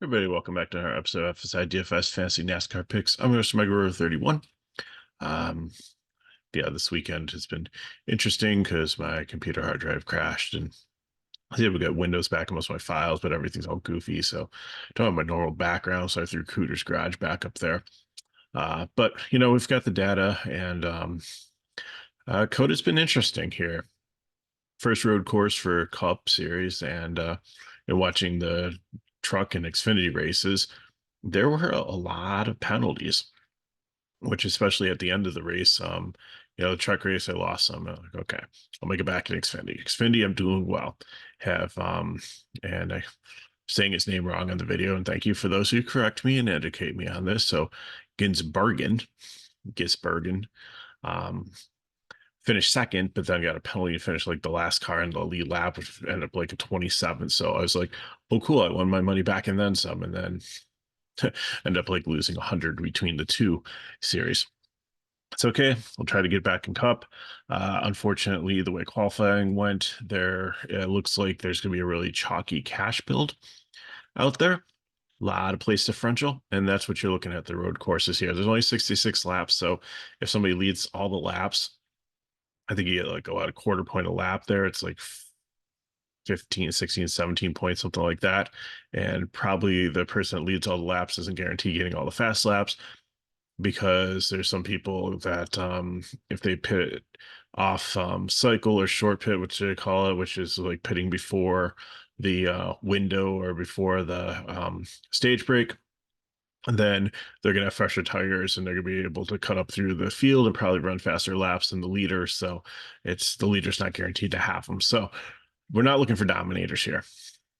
Everybody, welcome back to another episode of FSIDFS Fantasy NASCAR Picks. I'm Mr. Mega 31. Um, yeah, this weekend has been interesting because my computer hard drive crashed and I was able to get Windows back in most of my files, but everything's all goofy. So I don't have my normal background, so I threw Cooter's Garage back up there. But we've got the data, and COTA's been interesting here. First road course for Cup Series, and watching the truck and Xfinity races, there were a lot of penalties, which especially at the end of the race, the truck race, I lost some. I'm like, okay, I'll make it back in Xfinity. Xfinity, I'm doing well. Have and I saying his name wrong on the video, and thank you for those who correct me and educate me on this. So Ginsbergen, Gisbergen, um, finished second, but then got a penalty to finish like the last car in the lead lap, which ended up like a 27. So I was like, oh, cool. I won my money back and then some. And then end up like losing 100 between the two series. It's okay. We'll try to get back in Cup. Unfortunately, the way qualifying went, it looks like there's going to be a really chalky cash build out there. A lot of place differential, and that's what you're looking at the road courses here. There's only 66 laps, so if somebody leads all the laps, I think you get like about a quarter point a lap there. It's like 15, 16, 17 points, something like that. And probably the person that leads all the laps doesn't guarantee getting all the fast laps, because there's some people that if they pit off cycle or short pit, which they call it, which is like pitting before the window or before the stage break, and then they're going to have fresher tires and they're going to be able to cut up through the field and probably run faster laps than the leader. So the leader's not guaranteed to have them. So we're not looking for dominators here.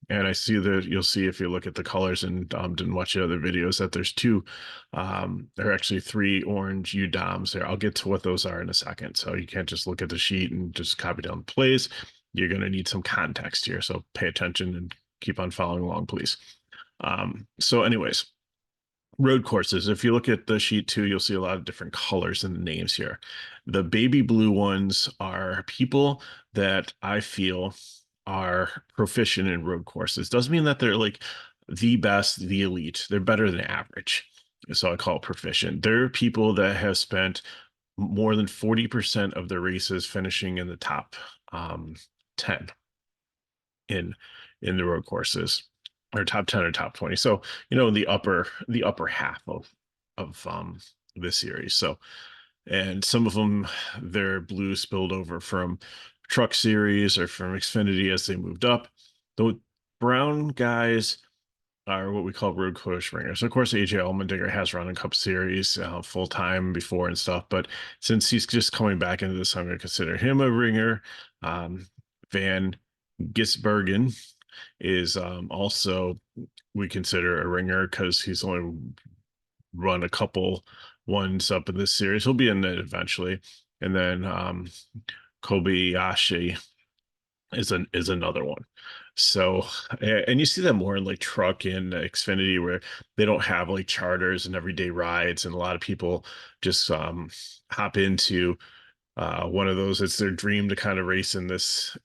And I see that you'll see if you look at the colors and didn't watch the other videos that there's there are actually three orange UDOMs there. I'll get to what those are in a second. So you can't just look at the sheet and just copy down the plays. You're going to need some context here. So pay attention and keep on following along, please. So anyways, road courses. If you look at the sheet too, you'll see a lot of different colors in the names here. The baby blue ones are people that I feel are proficient in road courses. Doesn't mean that they're like the best, the elite. They're better than average. So I call it proficient. There are people that have spent more than 40% of their races finishing in the top 10 in the road courses, or top 10 or top 20. So, the upper half of this series. So, and some of them, their blue spilled over from Truck Series or from Xfinity as they moved up. The brown guys are what we call road course ringers. Of course, AJ Allmendinger has run in Cup Series full time before and stuff, but since he's just coming back into this, I'm going to consider him a ringer. Van Gisbergen is also, we consider a ringer because he's only run a couple ones up in this series. He'll be in it eventually. And then Kobayashi is another one. So, and you see that more in like truck and Xfinity, where they don't have like charters and everyday rides, and a lot of people just hop into one of those. It's their dream to kind of race in this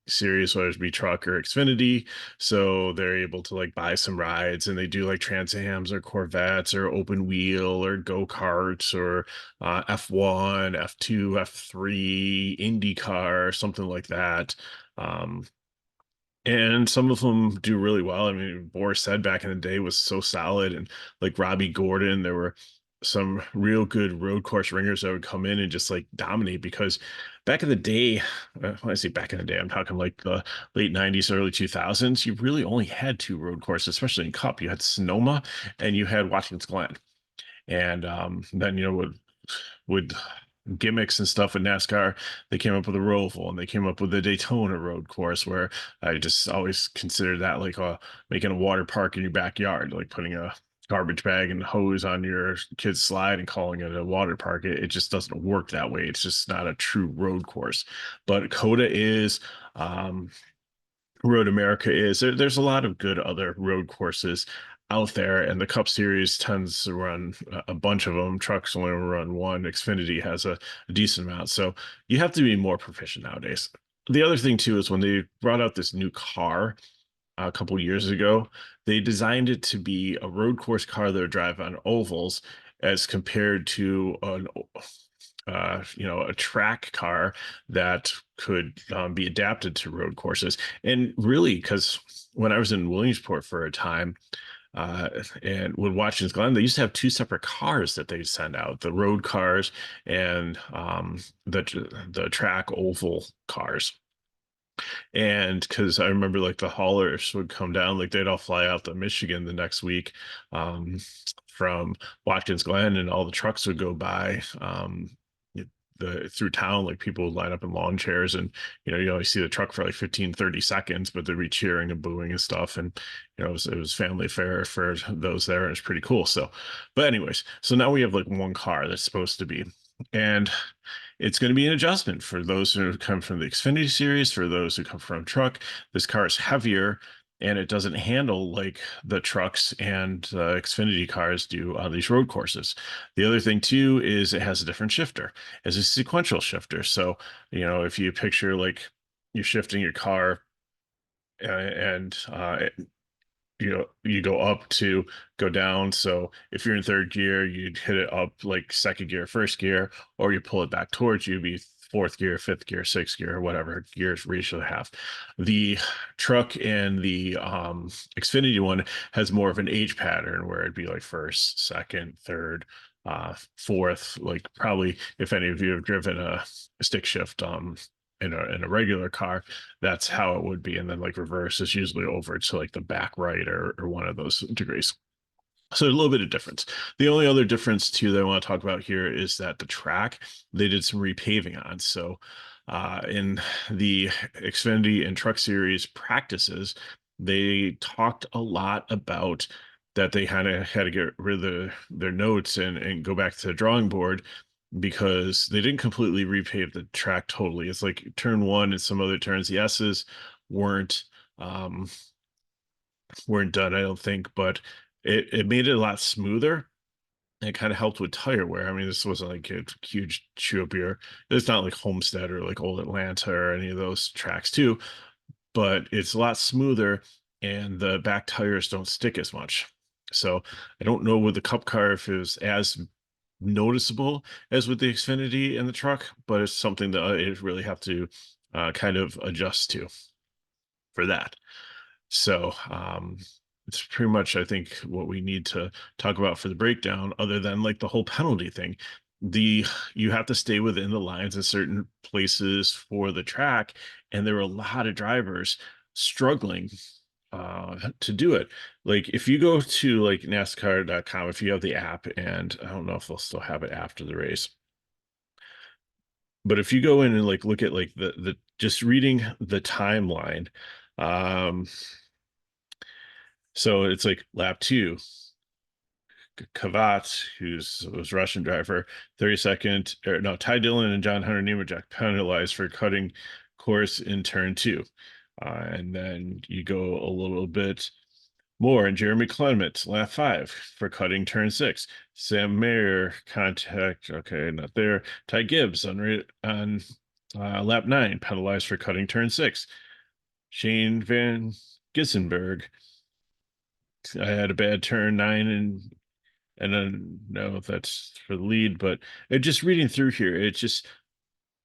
series, whether it be truck or Xfinity. So they're able to like buy some rides, and they do like Trans Ams or Corvettes or open wheel or go-karts or F1, F2, F3, IndyCar, something like that. And some of them do really well. I mean, Boris said back in the day was so solid, and like Robbie Gordon, there were some real good road course ringers that would come in and just like dominate, because back in the day, when I say back in the day, I'm talking like the late 90s, early 2000s, you really only had two road courses, especially in Cup. You had Sonoma and you had Watkins Glen. And then, with gimmicks and stuff with NASCAR, they came up with a Roval, and they came up with the Daytona road course, where I just always consider that like making a water park in your backyard, like putting a garbage bag and hose on your kid's slide and calling it a water park. It just doesn't work that way. It's just not a true road course. But COTA is, Road America is. There's a lot of good other road courses out there, and the Cup Series tends to run a bunch of them. Trucks only run one. Xfinity has a decent amount. So you have to be more proficient nowadays. The other thing too is when they brought out this new car, a couple years ago. They designed it to be a road course car that would drive on ovals, as compared to a track car that could be adapted to road courses. And really, because when I was in Williamsport for a time, uh, and when Watkins Glen, they used to have two separate cars that they send out: the road cars and the track oval cars. And because I remember like the haulers would come down, like they'd all fly out to Michigan the next week, um, from Watkins Glen, and all the trucks would go by. Through town, like people would line up in lawn chairs, and you always see the truck for like 15-30 seconds, but they'd be cheering and booing and stuff. And it was family affair for those there, and it's pretty cool. So, but anyways, so now we have like one car that's supposed to be, and it's going to be an adjustment for those who come from the Xfinity series, for those who come from truck. This car is heavier, and it doesn't handle like the trucks and Xfinity cars do on these road courses. The other thing too is it has a different shifter. It's a sequential shifter. So, if you picture like you're shifting your car, and you go up to go down. So if you're in third gear, you'd hit it up like second gear, first gear, or you pull it back towards you, be fourth gear, fifth gear, sixth gear, or whatever gears ratio they have. The truck and the Xfinity one has more of an age pattern, where it'd be like first, second, third, fourth. Like, probably if any of you have driven a stick shift in a regular car, that's how it would be. And then like reverse is usually over to like the back right, or one of those degrees. So a little bit of difference. The only other difference too that I want to talk about here is that the track, they did some repaving on. So in the Xfinity and Truck Series practices, they talked a lot about that they kind of had to get rid of their notes, and go back to the drawing board, because they didn't completely repave the track totally. It's like turn one and some other turns. The S's weren't um, weren't done, I don't think, but it made it a lot smoother. It kind of helped with tire wear. I mean, this wasn't like a huge chew up year. It's not like Homestead or like Old Atlanta or any of those tracks too, but it's a lot smoother, and the back tires don't stick as much. So I don't know with the Cup car if it was as noticeable as with the Xfinity and the truck, but it's something that I really have to kind of adjust to for that. So it's pretty much, I think, what we need to talk about for the breakdown, other than like the whole penalty thing. You have to stay within the lines in certain places for the track, and there were a lot of drivers struggling to do it. Like if you go to like NASCAR.com, if you have the app, and I don't know if they'll still have it after the race, but if you go in and like look at like the just reading the timeline, um so it's like lap two, Kavat, was Russian driver, 32nd, or no, Ty Dillon and John Hunter Nemechek penalized for cutting course in turn two. And then you go a little bit more, and Jeremy Clement, lap five, for cutting turn six. Sam Mayer, contact, okay, not there. Ty Gibbs on lap nine, penalized for cutting turn six. Shane Van Gissenberg, I had a bad turn nine, and I don't know if that's for the lead, but just reading through here, it's just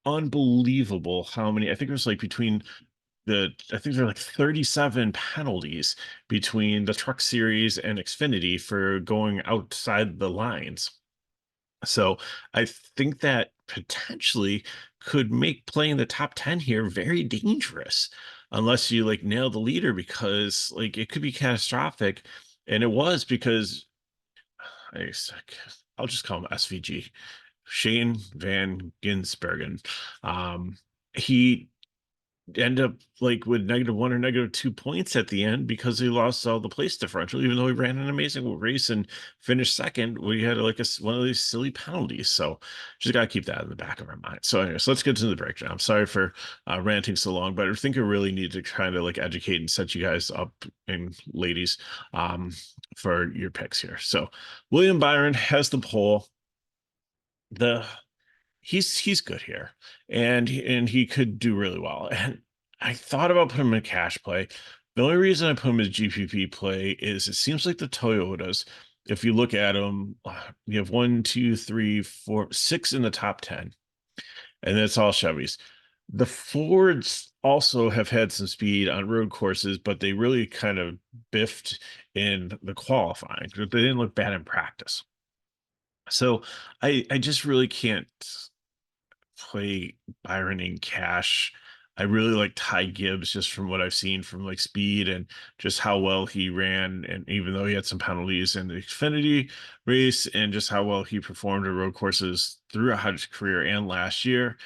unbelievable how many. I think it was like I think there are like 37 penalties between the Truck Series and Xfinity for going outside the lines. So I think that potentially could make playing the top 10 here very dangerous, unless you like nail the leader, because like it could be catastrophic. And it was, because I'll just call him SVG, Shane Van Ginsbergen. He end up like with -1 or -2 points at the end, because he lost all the place differential, even though he ran an amazing race and finished second. We had like one of these silly penalties. So just got to keep that in the back of our mind. So anyways, let's get to the breakdown. I'm sorry for ranting so long, but I think I really need to kind of like educate and set you guys up, and ladies, for your picks here. So William Byron has the pole. The he's good here, and he could do really well. And I thought about putting him in cash play, The only reason I put him as GPP play is it seems like the Toyotas, if you look at them, you have one, two, three, four, six in the top 10, and that's all Chevys. The Fords also have had some speed on road courses, but they really kind of biffed in the qualifying. They didn't look bad in practice. So I just really can't play Byron in cash. I really like Ty Gibbs just from what I've seen from like speed and just how well he ran. And even though he had some penalties in the Xfinity race and just how well he performed at road courses throughout his career and last year,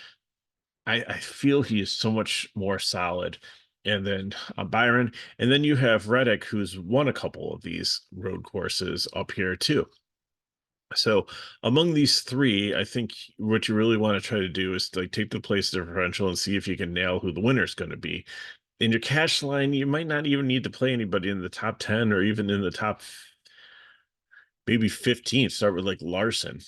I feel he is so much more solid. And then Byron, and then you have Reddick, who's won a couple of these road courses up here too. So among these three, I think what you really want to try to do is like take the place differential and see if you can nail who the winner is going to be. In your cash line, you might not even need to play anybody in the top 10 or even in the top maybe 15. Start with like Larson.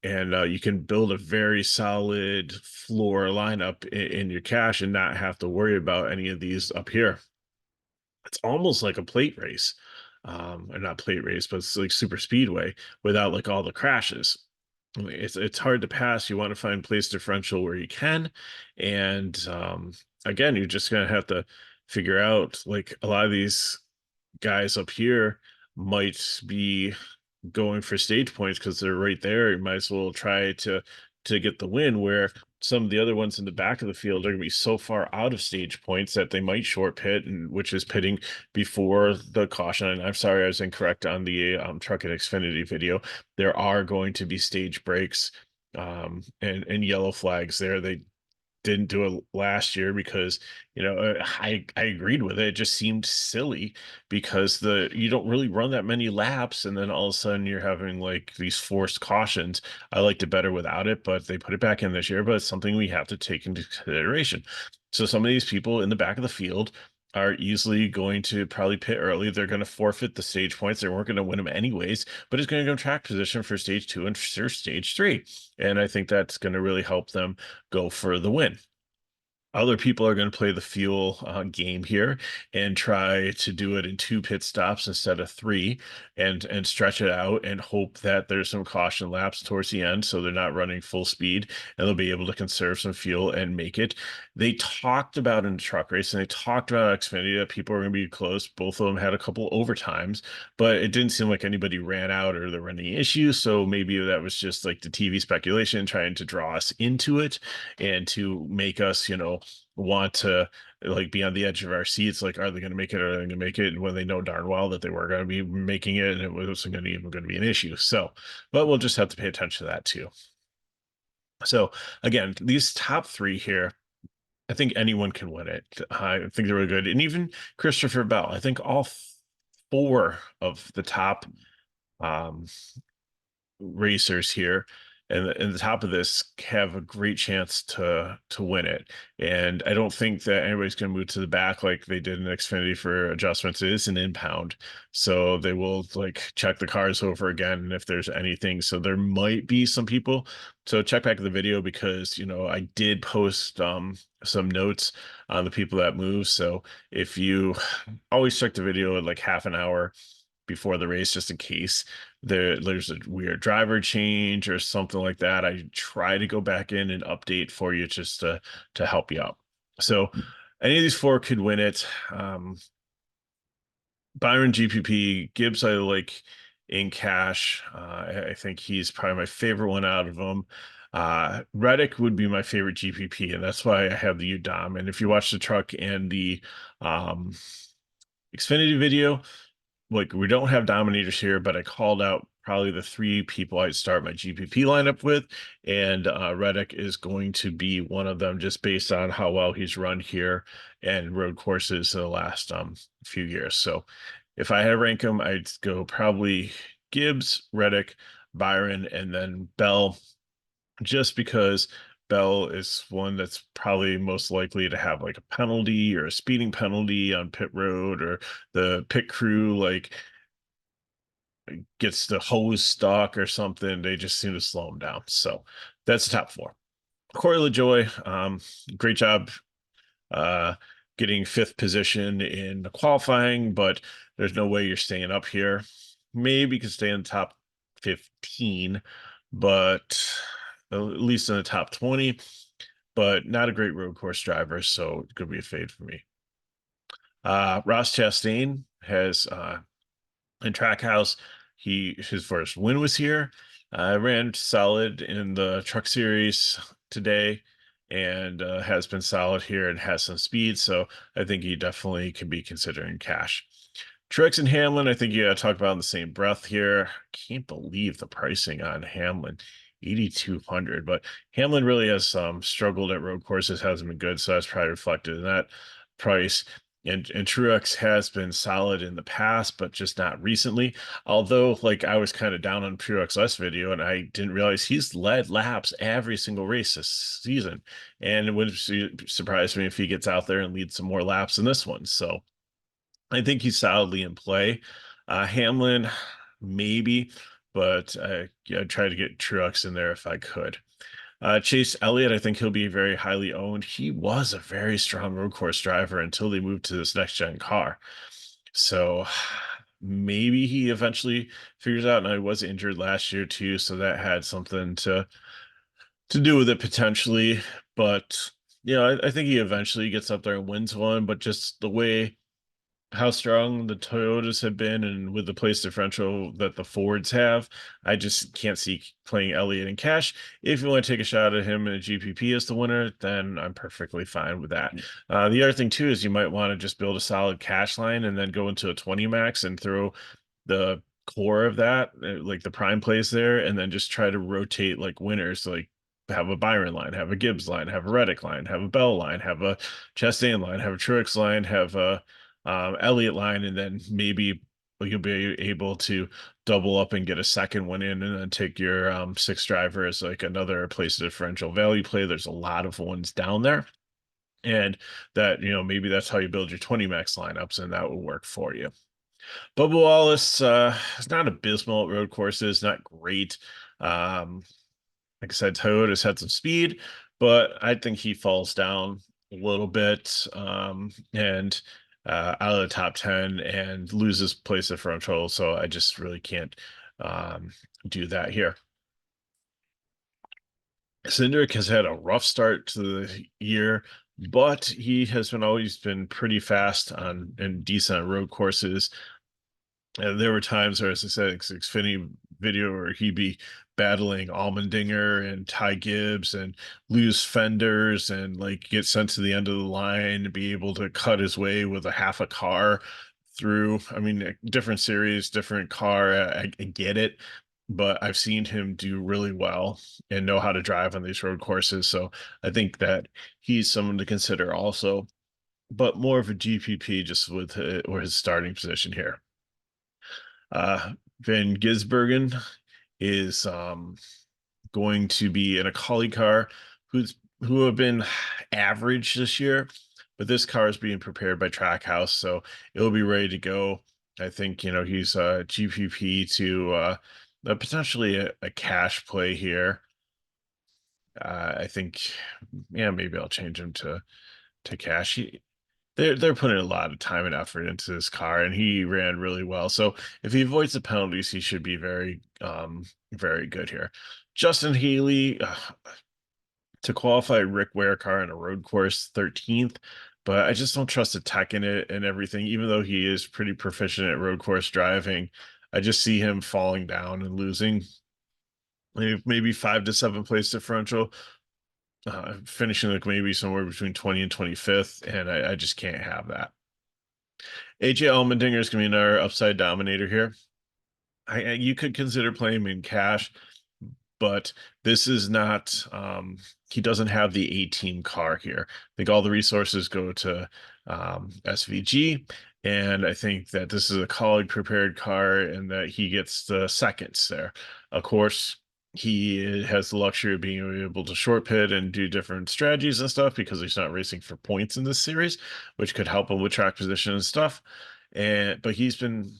And you can build a very solid floor lineup in your cash and not have to worry about any of these up here. It's almost like a plate race, or not plate race, but it's like super speedway without like all the crashes. It's hard to pass. You want to find place differential where you can, and again, you're just gonna have to figure out like a lot of these guys up here might be going for stage points because they're right there. You might as well try to get the win. Where some of the other ones in the back of the field are going to be so far out of stage points that they might short pit, and which is pitting before the caution. And I'm sorry, I was incorrect on the Truck and Xfinity video. There are going to be stage breaks and yellow flags there. They didn't do it last year because I agreed with it. It just seemed silly because the you don't really run that many laps, and then all of a sudden you're having like these forced cautions. I liked it better without it, but they put it back in this year. But it's something we have to take into consideration. So some of these people in the back of the field are easily going to probably pit early. They're going to forfeit the stage points. They weren't going to win them anyways, but it's going to go track position for stage two and for stage three. And I think that's going to really help them go for the win. Other people are going to play the fuel game here and try to do it in two pit stops instead of three, and stretch it out and hope that there's some caution laps towards the end so they're not running full speed and they'll be able to conserve some fuel and make it. They talked about in the truck race and they talked about Xfinity that people are going to be close. Both of them had a couple overtimes, but it didn't seem like anybody ran out or there were any issues. So maybe that was just like the TV speculation trying to draw us into it and to make us, want to like be on the edge of our seats. Like, are they going to make it? Are they going to make it? And when they know darn well that they were going to be making it and it wasn't going to even going to be an issue. So, but we'll just have to pay attention to that too. So again, these top three here, I think anyone can win it. I think they're really good. And even Christopher Bell, I think all four of the top um, racers here and the top of this have a great chance to win it. And I don't think that anybody's going to move to the back like they did in Xfinity for adjustments. It is an impound, so they will like check the cars over again and if there's anything. So there might be some people. So check back the video because I did post some notes on the people that move. So if you always check the video at like half an hour before the race just in case there's a weird driver change or something like that. I try to go back in and update for you just to help you out. So any of these four could win it. Byron GPP, Gibbs I like in cash. I think he's probably my favorite one out of them. Reddick would be my favorite GPP, and that's why I have the UDOM. And if you watch the truck and the Xfinity video, like we don't have dominators here, but I called out probably the three people I'd start my GPP lineup with, and Reddick is going to be one of them just based on how well he's run here and road courses in the last few years. So if I had to rank them, I'd go probably Gibbs, Reddick, Byron, and then Bell, just because Bell is one that's probably most likely to have like a penalty or a speeding penalty on pit road, or the pit crew like gets the hose stuck or something. They just seem to slow him down. So that's the top four. Corey LaJoy, great job. getting 5th position in the qualifying, but there's no way you're staying up here. Maybe you could stay in the top 15, but at least in the top 20, but not a great road course driver, so it could be a fade for me. Ross Chastain has in Trackhouse, his first win was here. Ran solid in the Truck Series today, and has been solid here and has some speed. So I think he definitely can be considering cash. Truex and Hamlin, I think you got to talk about in the same breath here. Can't believe the pricing on Hamlin, 8,200. But Hamlin really has struggled at road courses, hasn't been good, so that's probably reflected in that price. And Truex has been solid in the past, but just not recently. Although, like, I was kind of down on Truex last video, and I didn't realize he's led laps every single race this season. And it wouldn't surprise me if he gets out there and leads some more laps in this one. So I think he's solidly in play. Hamlin, maybe, but yeah, I'd try to get Truex in there if I could. Chase Elliott, I think he'll be very highly owned. He was a very strong road course driver until they moved to this next gen car. So maybe he eventually figures out. And I was injured last year too, so that had something to do with it potentially. But I think he eventually gets up there and wins one. But just the way how strong the Toyotas have been and with the place differential that the Fords have, I just can't see playing Elliott in cash. If you want to take a shot at him in a GPP as the winner, then I'm perfectly fine with that. The other thing too is you might want to just build a solid cash line and then go into a 20 max and throw the core of that, like the prime plays there, and then just try to rotate like winners, like have a Byron line, have a Gibbs line, have a Reddick line, have a Bell line, have a Chastain line, have a Truex line, have a Elliott line, and then maybe you'll be able to double up and get a second one in, and then take your 6th driver as like another place differential value play. There's a lot of ones down there, and that maybe that's how you build your 20 max lineups, and that will work for you. Bubba Wallace is not abysmal at road courses, not great. Like I said, Toyota's had some speed, but I think he falls down a little bit and out of the top 10 and loses place differential. So I just really can't do that here. Cindric has had a rough start to the year, but he has always been pretty fast on and decent on road courses. There were times where, as I said, Xfinity video where he'd be battling Allmendinger and Ty Gibbs and lose fenders and like get sent to the end of the line and be able to cut his way with a half a car through. I mean, different series, different car. I get it, but I've seen him do really well and know how to drive on these road courses. So I think that he's someone to consider also, but more of a GPP just with or his starting position here. Van Gisbergen is going to be in a Collie car who have been average this year, but this car is being prepared by Trackhouse, so it'll be ready to go. I think he's a GPP to potentially a cash play here. I think, yeah, maybe I'll change him to cash. They're putting a lot of time and effort into this car, and he ran really well. So if he avoids the penalties, he should be very, very good here. Justin Haley to qualify Rick Ware car on a road course, 13th, but I just don't trust the tech in it and everything. Even though he is pretty proficient at road course driving, I just see him falling down and losing maybe 5 to 7 place differential. Finishing like maybe somewhere between 20 and 25th, and I just can't have that. AJ Allmendinger is going to be another upside dominator here. You could consider playing him in cash, but this is not, he doesn't have the A-team car here. I think all the resources go to SVG, and I think that this is a colleague prepared car and that he gets the seconds there. Of course, he has the luxury of being able to short pit and do different strategies and stuff because he's not racing for points in this series, which could help him with track position and stuff. But he's been,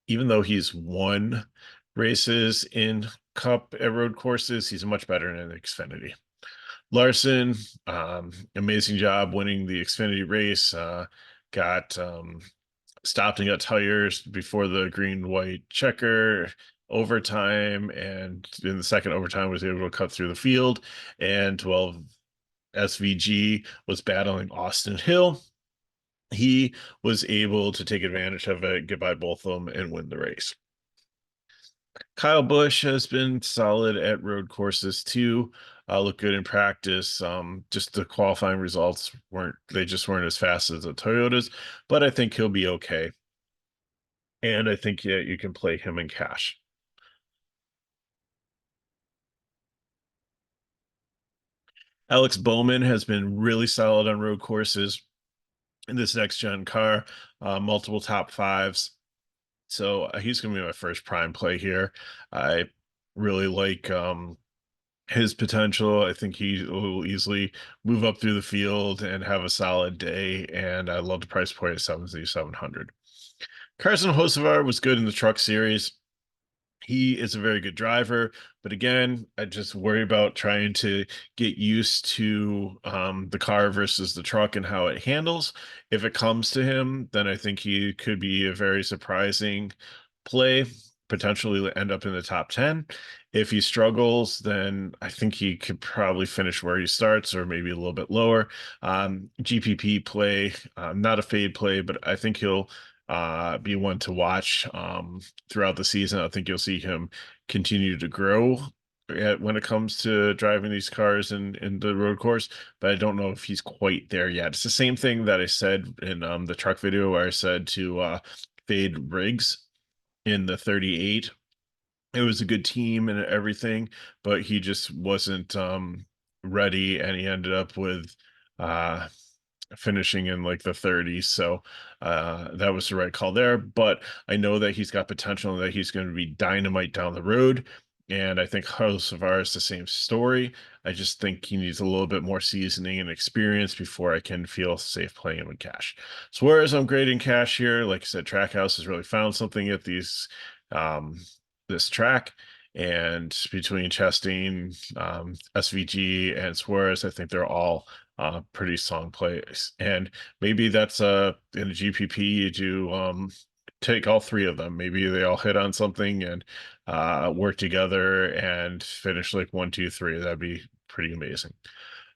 even though he's won races in Cup at road courses, he's much better in Xfinity. Larson, amazing job winning the Xfinity race. Got stopped and got tires before the green white checker overtime, and in the second overtime was able to cut through the field. And 12 SVG was battling Austin Hill. He was able to take advantage of it, get by both of them, and win the race. Kyle Busch has been solid at road courses too. Look good in practice. Just the qualifying results weren't as fast as the Toyotas, but I think he'll be okay. And I think yeah, you can play him in cash. Alex Bowman has been really solid on road courses in this next gen car, multiple top fives. So he's going to be my first prime play here. I really like his potential. I think he will easily move up through the field and have a solid day. And I love the price point at 7,700. Carson Hocevar was good in the truck series. He is a very good driver, but again, I just worry about trying to get used to the car versus the truck and how it handles. If it comes to him, then I think he could be a very surprising play, potentially end up in the top 10. If he struggles, then I think he could probably finish where he starts or maybe a little bit lower. GPP play, not a fade play, but I think he'll be one to watch throughout the season. I think you'll see him continue to grow when it comes to driving these cars in the road course, but I don't know if he's quite there yet. It's the same thing that I said in the truck video where I said to fade Riggs in the 38. It was a good team and everything, but he just wasn't ready, and he ended up with uh finishing in like the 30s. So that was the right call there. But I know that he's got potential and that he's going to be dynamite down the road. And I think Hocevar is the same story. I just think he needs a little bit more seasoning and experience before I can feel safe playing him in cash. So whereas I'm grading cash here, like I said, Trackhouse has really found something at these this track. And between Chastain, SVG, and Suarez, I think they're all pretty strong plays. And maybe that's in a GPP you do take all three of them. Maybe they all hit on something and work together and finish like 1, 2, 3. That'd be pretty amazing.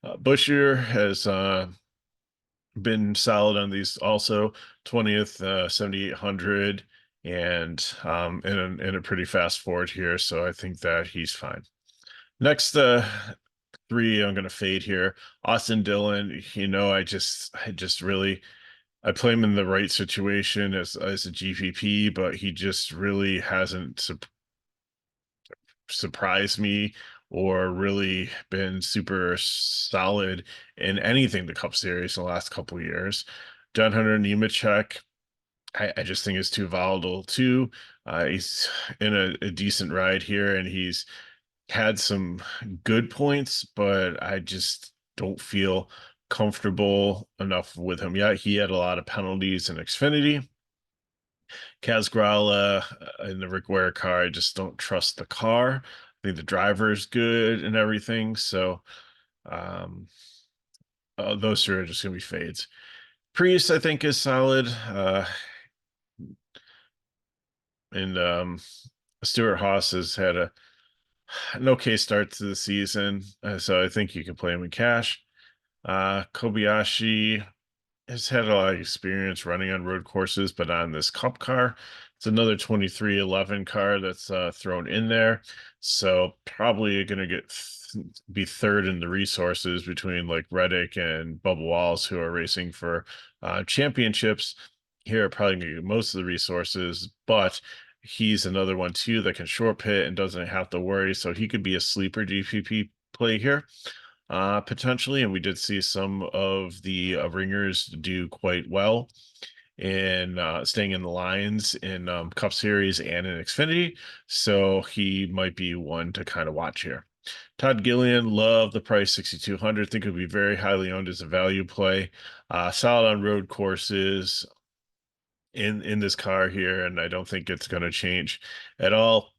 Bushier has been solid on these also. 20th, 7,800, and in a pretty fast forward here. So I think that he's fine. Next, three I'm gonna fade here. Austin Dillon, I just really I play him in the right situation as a GPP, but he just really hasn't surprised me or really been super solid in anything the Cup Series in the last couple of years. John Hunter Nemechek, I just think is too volatile too. He's in a decent ride here, and he's had some good points, but I just don't feel comfortable enough with him yet. He had a lot of penalties in Xfinity. Kaz Grala in the Rick Ware car, I just don't trust the car. I think the driver is good and everything. So um, those two are just going to be fades. Priest, I think, is solid. And Stuart Haas has had an okay start to the season. So I think you can play him in cash. Kobayashi has had a lot of experience running on road courses, but on this cup car, it's another 2311 car that's thrown in there. So probably going to be third in the resources between like Reddick and Bubba Walls, who are racing for championships. Here are probably going to get most of the resources, but he's another one too that can short pit and doesn't have to worry. So he could be a sleeper GPP play here potentially. And we did see some of the ringers do quite well in staying in the lines in Cup Series and in Xfinity. So he might be one to kind of watch here. Todd Gillian, love the price 6,200. Think it would be very highly owned as a value play. Solid on road courses in this car here, and I don't think it's going to change at all.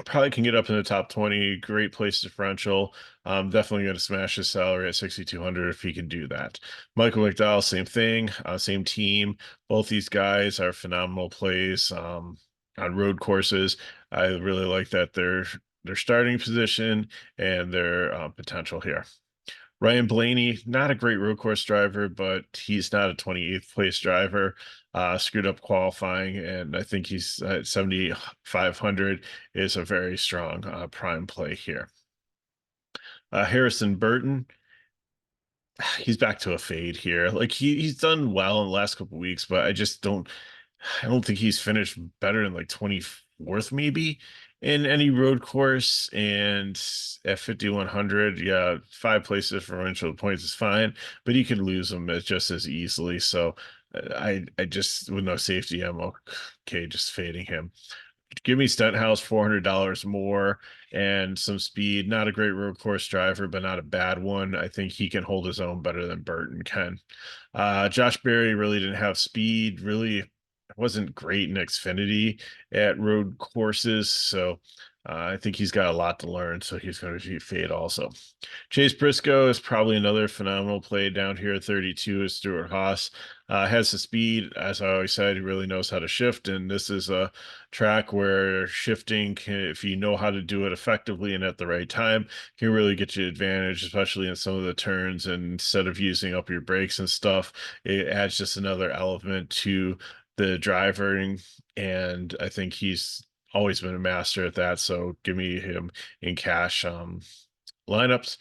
Probably can get up in the top 20. Great place differential. Definitely going to smash his salary at 6,200 if he can do that. Michael McDowell, same thing, same team. Both these guys are phenomenal plays on road courses. I really like that their starting position and their potential here. Ryan Blaney, not a great road course driver, but he's not a 28th place driver. Screwed up qualifying, and I think he's at 7,500 is a very strong prime play here. Harrison Burton, he's back to a fade here. Like he's done well in the last couple weeks, but I don't think he's finished better than like 24th maybe in any road course. And at 5,100, yeah, 5 place differential points is fine, but he could lose them just as easily. So I just, with no safety, I'm okay just fading him. Give me Stenhouse, $400 more and some speed. Not a great road course driver, but not a bad one. I think he can hold his own better than Burton can. Josh Berry really didn't have speed, really wasn't great in Xfinity at road courses. So I think he's got a lot to learn. So he's going to fade also. Chase Briscoe is probably another phenomenal play down here at 32 is Stuart Haas. Has the speed, as I always said, he really knows how to shift. And this is a track where shifting, if you know how to do it effectively and at the right time, can really get you advantage, especially in some of the turns. And instead of using up your brakes and stuff, it adds just another element to the driving. And I think he's always been a master at that. So give me him in cash. Lineups.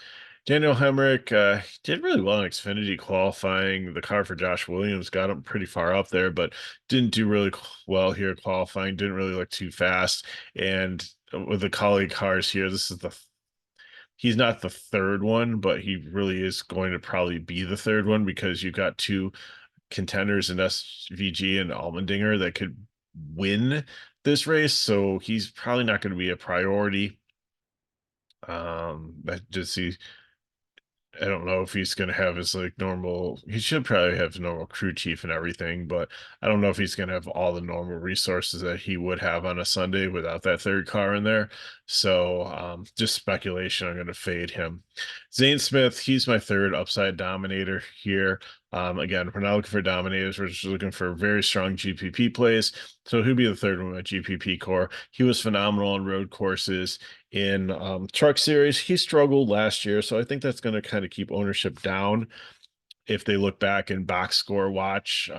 Daniel Hemrick did really well in Xfinity qualifying. The car for Josh Williams got him pretty far up there, but didn't do really well here qualifying. Didn't really look too fast. And with the colleague cars here, this is he's not the third one, but he really is going to probably be the third one because you've got two contenders in SVG and Allmendinger that could win this race. So he's probably not going to be a priority. I just see I don't know if he's going to have his like normal, he should probably have normal crew chief and everything, but I don't know if he's going to have all the normal resources that he would have on a Sunday without that third car in there. So just speculation, I'm going to fade him. Zane Smith, he's my third upside dominator here. Again, we're not looking for dominators. We're just looking for very strong GPP plays. So he'll be the third one at GPP core. He was phenomenal on road courses in truck series. He struggled last year, so I think that's going to kind of keep ownership down if they look back and box score watch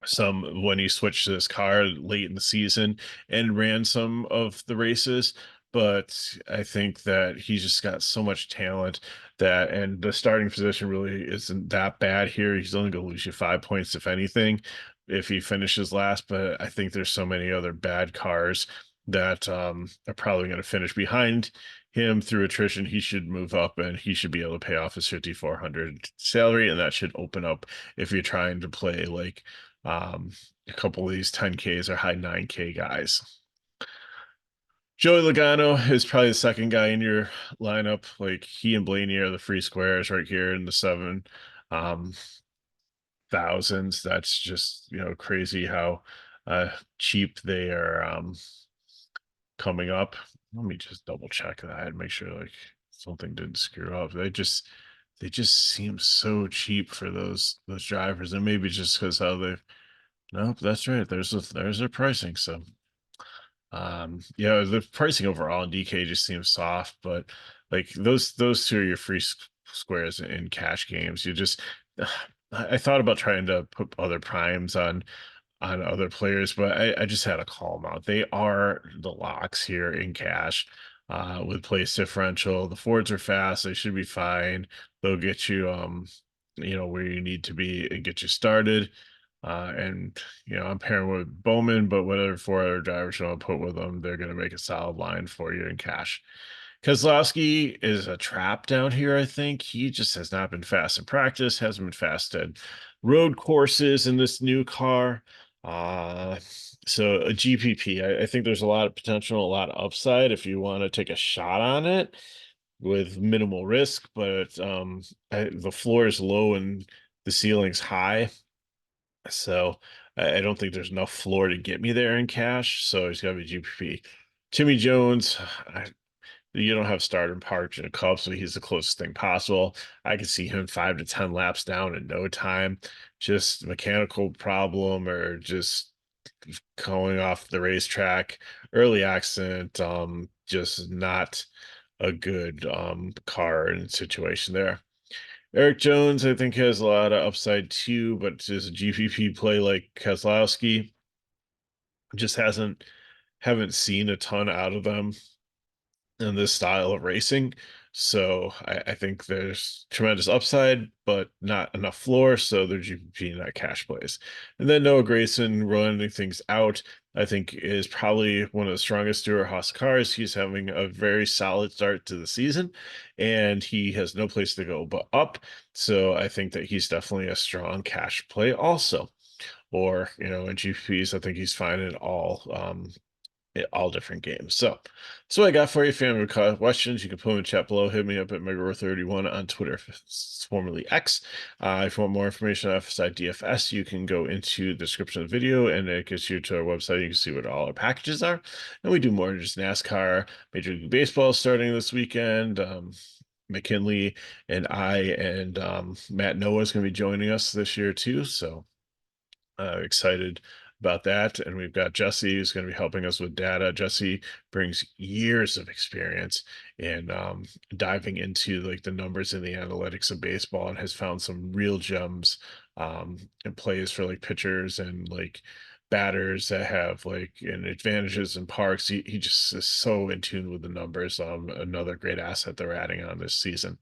some when he switched to this car late in the season and ran some of the races. But I think that he's just got so much talent that, and the starting position really isn't that bad here. He's only going to lose you 5 points, if anything, if he finishes last. But I think there's so many other bad cars that are probably going to finish behind him through attrition. He should move up and he should be able to pay off his 5,400 salary. And that should open up if you're trying to play like a couple of these 10Ks or high 9K guys. Joey Logano is probably the second guy in your lineup. Like he and Blaney are the free squares right here in the seven thousands. That's just crazy how cheap they are coming up. Let me just double check that and make sure like something didn't screw up. They just seem so cheap for those drivers, and maybe just because how they've. Nope, that's right. There's their pricing. So, yeah, the pricing overall in DK just seems soft, but like those two are your free squares in cash games. You just, I thought about trying to put other primes on other players, but I just had to call them out. They are the locks here in cash. With place differential, the Fords are fast. They should be fine. They'll get you, where you need to be and get you started. And I'm pairing with Bowman, but whatever four other drivers you want to put with them, they're going to make a solid line for you in cash. Keselowski is a trap down here, I think. He just has not been fast in practice, hasn't been fast at road courses in this new car. So a GPP, I think there's a lot of potential, a lot of upside if you want to take a shot on it with minimal risk, but the floor is low and the ceiling's high. So I don't think there's enough floor to get me there in cash. So it's got to be GPP. Timmy Jones, you don't have starter parked in a cup, so he's the closest thing possible. I can see him 5 to 10 laps down in no time. Just mechanical problem or just going off the racetrack, early accident, just not a good car and situation there. Eric Jones, I think, has a lot of upside too, but just a GPP play like Keselowski just haven't seen a ton out of them in this style of racing. So I think there's tremendous upside, but not enough floor. So they're GPP, not cash plays. And then Noah Grayson running things out, I think, is probably one of the strongest Stewart Haas cars. He's having a very solid start to the season, and he has no place to go but up. So I think that he's definitely a strong cash play also. Or, in GPPs, I think he's fine in all different games. So I got for you. If you have any questions, you can put them in the chat below. Hit me up at Megaro31 on Twitter, formerly X. If you want more information on FSIDFS, you can go into the description of the video, and it gets you to our website. You can see what all our packages are. And we do more than just NASCAR. Major League Baseball is starting this weekend. McKinley and I and Matt Noah is going to be joining us this year too. So excited about that. And we've got Jesse who's going to be helping us with data. Jesse brings years of experience in diving into like the numbers and the analytics of baseball, and has found some real gems and plays for like pitchers and like batters that have like advantages and parks. He just is so in tune with the numbers. Another great asset they're adding on this season.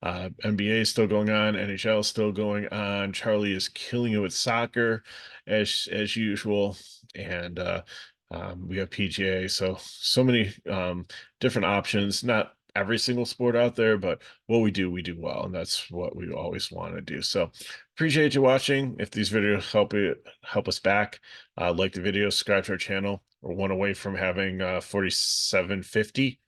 NBA is still going on. NHL is still going on. Charlie is killing it with soccer as usual, and we have PGA. So many different options. Not every single sport out there, but what we do well, and that's what we always want to do. So appreciate you watching. If these videos help us back, like the video, subscribe to our channel. We're one away from having 4750.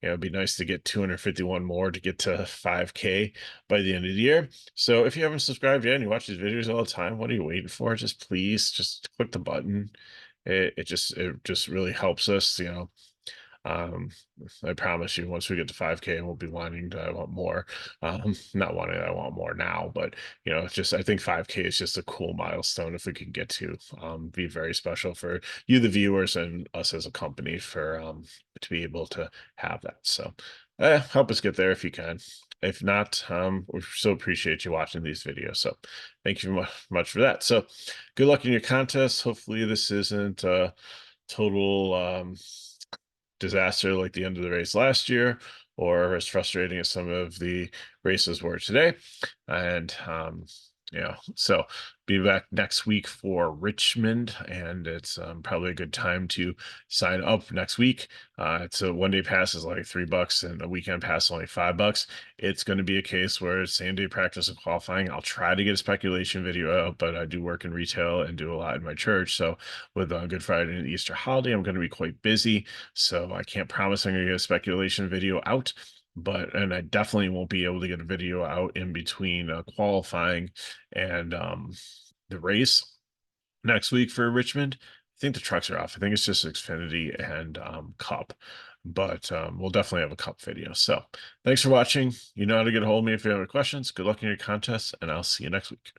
It'd be nice to get 251 more to get to 5K by the end of the year. So if you haven't subscribed yet and you watch these videos all the time, what are you waiting for? Just please just click the button. It just really helps us, um, I promise you, once we get to 5K, we'll be wanting to, I want more. Not wanting, I want more now, but it's just, I think 5K is just a cool milestone if we can get to, be very special for you, the viewers, and us as a company for, to be able to have that. So, help us get there if you can. If not, we so appreciate you watching these videos. So thank you much for that. So good luck in your contest. Hopefully this isn't total, disaster like the end of the race last year, or as frustrating as some of the races were today. And so be back next week for Richmond, and it's probably a good time to sign up next week. It's a one-day pass is like $3, and a weekend pass only $5. It's going to be a case where same day practice and qualifying. I'll try to get a speculation video out, but I do work in retail and do a lot in my church. So with Good Friday and Easter holiday, I'm going to be quite busy. So I can't promise I'm going to get a speculation video out, and I definitely won't be able to get a video out in between qualifying and the race next week for Richmond. I think the trucks are off. I think it's just Xfinity and Cup, but we'll definitely have a Cup video. So thanks for watching. You know how to get a hold of me if you have any questions. Good luck in your contests, and I'll see you next week.